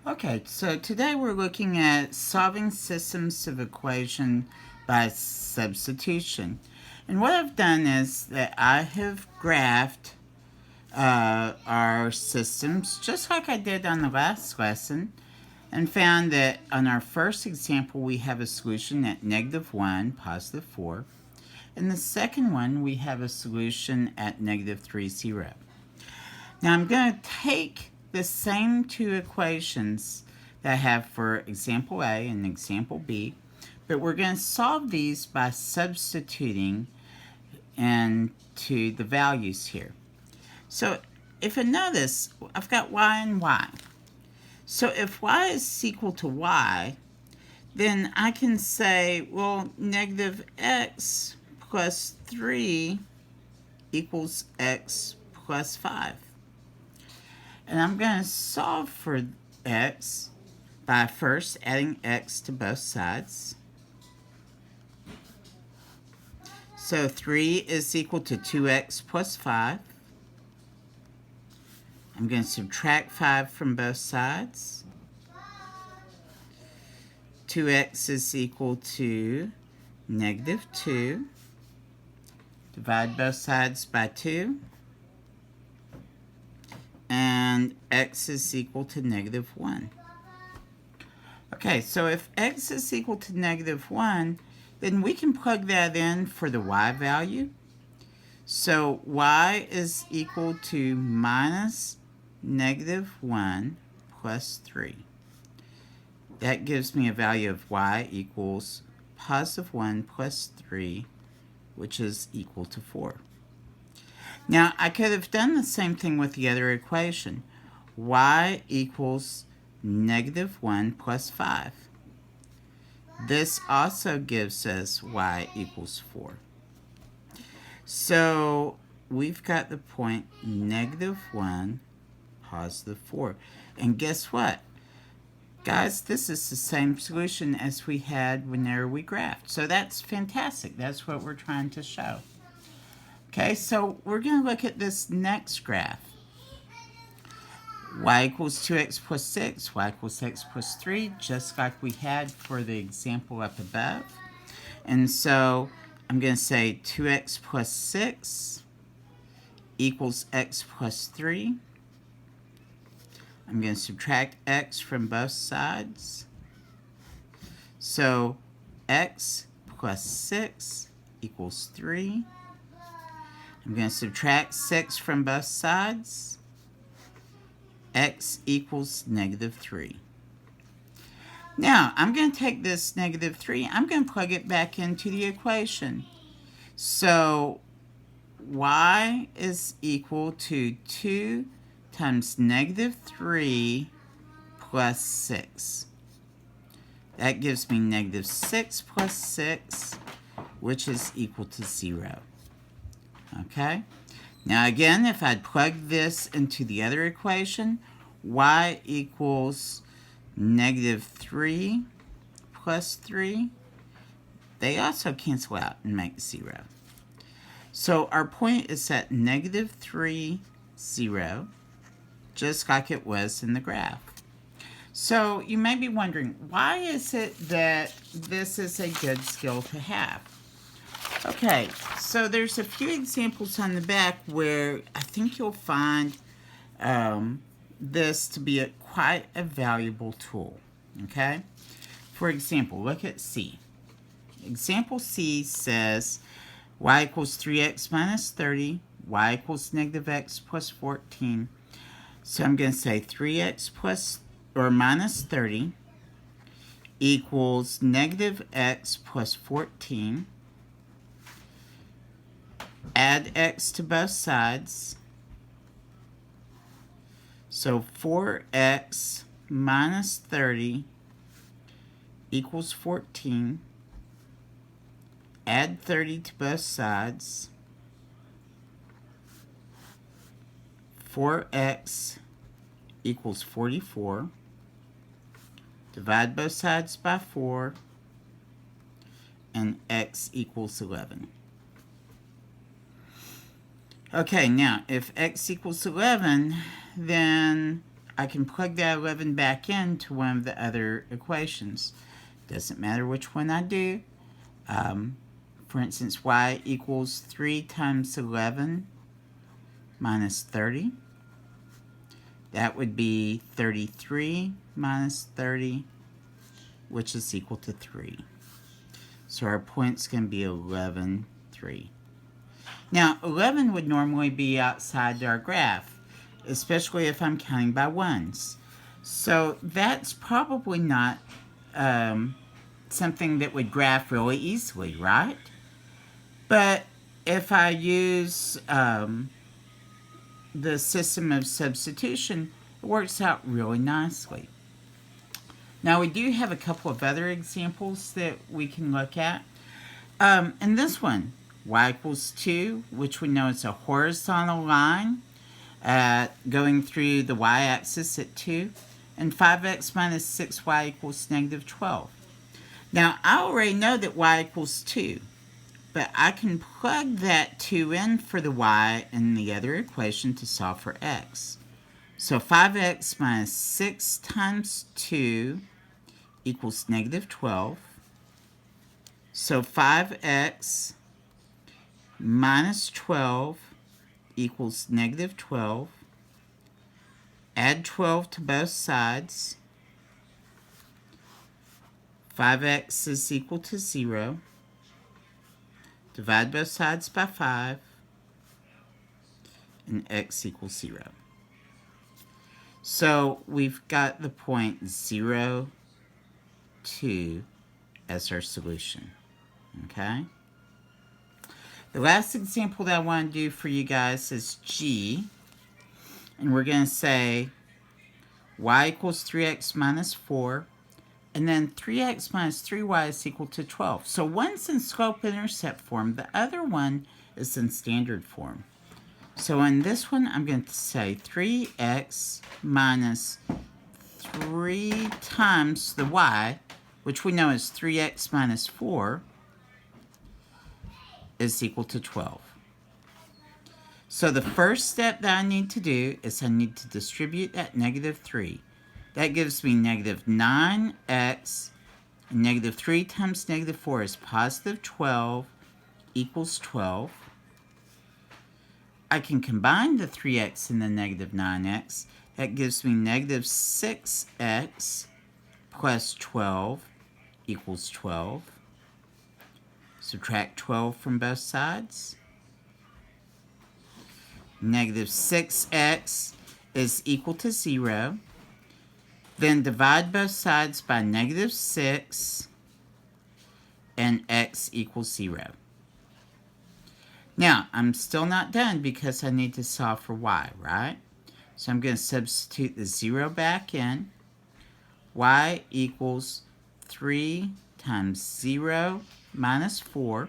Okay, so today we're looking at solving systems of equation by substitution. And what I've done is that I have graphed our systems just like I did on the last lesson, and found that on our first example we have a solution at -1, +4. In the second one we have a solution at -3, 0. Now I'm going to take the same two equations that I have for example A and example B, but we're going to solve these by substituting into the values here. So if I notice, I've got y and y. So if y is equal to y, then I can say, well, -x plus 3 equals x plus 5. And I'm going to solve for x by first adding x to both sides. So 3 is equal to 2x plus 5. I'm going to subtract 5 from both sides. 2x is equal to -2. Divide both sides by 2. And x is equal to -1. Okay, so if x is equal to -1, then we can plug that in for the y value. So y is equal to minus -1 plus 3. That gives me a value of y equals +1 plus 3, which is equal to 4. Now, I could have done the same thing with the other equation. Y equals -1 plus 5. This also gives us y equals 4. So we've got the point -1, +4. And guess what? Guys, this is the same solution as we had whenever we graphed. So that's fantastic. That's what we're trying to show. Okay, so we're going to look at this next graph. Y equals 2x plus 6, y equals x plus 3, just like we had for the example up above. And so I'm going to say 2x plus 6 equals x plus 3. I'm going to subtract x from both sides. So x plus 6 equals 3. I'm going to subtract 6 from both sides. X equals -3. Now, I'm going to take this -3, I'm going to plug it back into the equation. So, y is equal to 2 times -3 plus 6. That gives me -6 plus 6, which is equal to 0. Okay? Now again, if I'd plug this into the other equation, y equals -3 plus 3, they also cancel out and make 0. So our point is at -3, 0, just like it was in the graph. So you may be wondering, why is it that this is a good skill to have? Okay, so there's a few examples on the back where I think you'll find this to be quite a valuable tool, okay? For example, look at C. Example C says y equals 3x minus 30, y equals -x plus 14. So I'm going to say 3x plus or minus 30 equals -x plus 14. Add x to both sides. So 4x minus 30 equals 14. Add 30 to both sides. 4x equals 44. Divide both sides by 4. And x equals 11. Okay, now if x equals 11, then I can plug that 11 back into one of the other equations. Doesn't matter which one I do. For instance, y equals 3 times 11 minus 30. That would be 33 minus 30, which is equal to 3. So our point's going to be 11, 3. Now, 11 would normally be outside our graph, especially if I'm counting by ones. So that's probably not something that would graph really easily, right? But if I use the system of substitution, it works out really nicely. Now we do have a couple of other examples that we can look at. In this one, y equals 2, which we know is a horizontal line going through the y-axis at 2, and 5x minus 6y equals negative 12. Now I already know that y equals 2. But I can plug that 2 in for the y in the other equation to solve for x. So 5x minus 6 times 2 equals negative 12. So 5x minus 12 equals negative 12. Add 12 to both sides. 5x is equal to 0. Divide both sides by 5, and x equals 0. So we've got the point 0, 2 as our solution, okay? The last example that I want to do for you guys is G, and we're going to say y equals 3x minus 4, and then 3x minus 3y is equal to 12. So one's in slope-intercept form. The other one is in standard form. So in this one, I'm going to say 3x minus 3 times the y, which we know is 3x minus 4, is equal to 12. So the first step that I need to do is I need to distribute that negative 3. That gives me negative 9x, and negative 3 times negative 4 is positive 12 equals 12. I can combine the 3x and the negative 9x. That gives me negative 6x plus 12 equals 12. Subtract 12 from both sides. Negative 6x is equal to 0. Then divide both sides by negative 6, and x equals 0. Now, I'm still not done because I need to solve for y, right? So I'm going to substitute the 0 back in. Y equals 3 times 0 minus 4.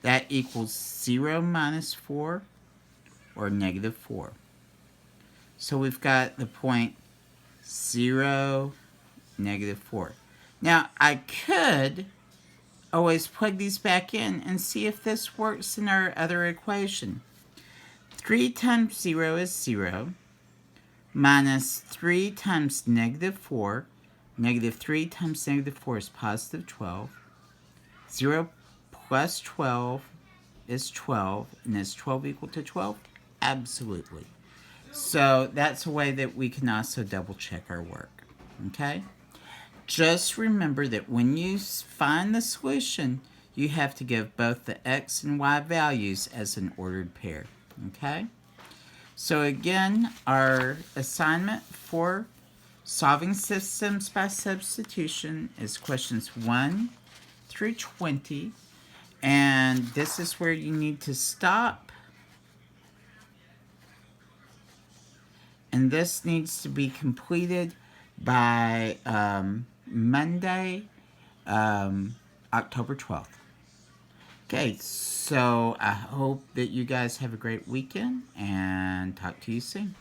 That equals 0 minus 4, or negative 4. So we've got the point 0, negative 4. Now, I could always plug these back in and see if this works in our other equation. 3 times 0 is 0, minus 3 times negative 4. Negative 3 times negative 4 is positive 12. 0 plus 12 is 12, and is 12 equal to 12? Absolutely. So that's a way that we can also double check our work, okay? Just remember that when you find the solution, you have to give both the x and y values as an ordered pair, okay? So again, our assignment for solving systems by substitution is questions 1 through 20, and this is where you need to stop. And this needs to be completed by Monday, October 12th. Okay, so I hope that you guys have a great weekend, and talk to you soon.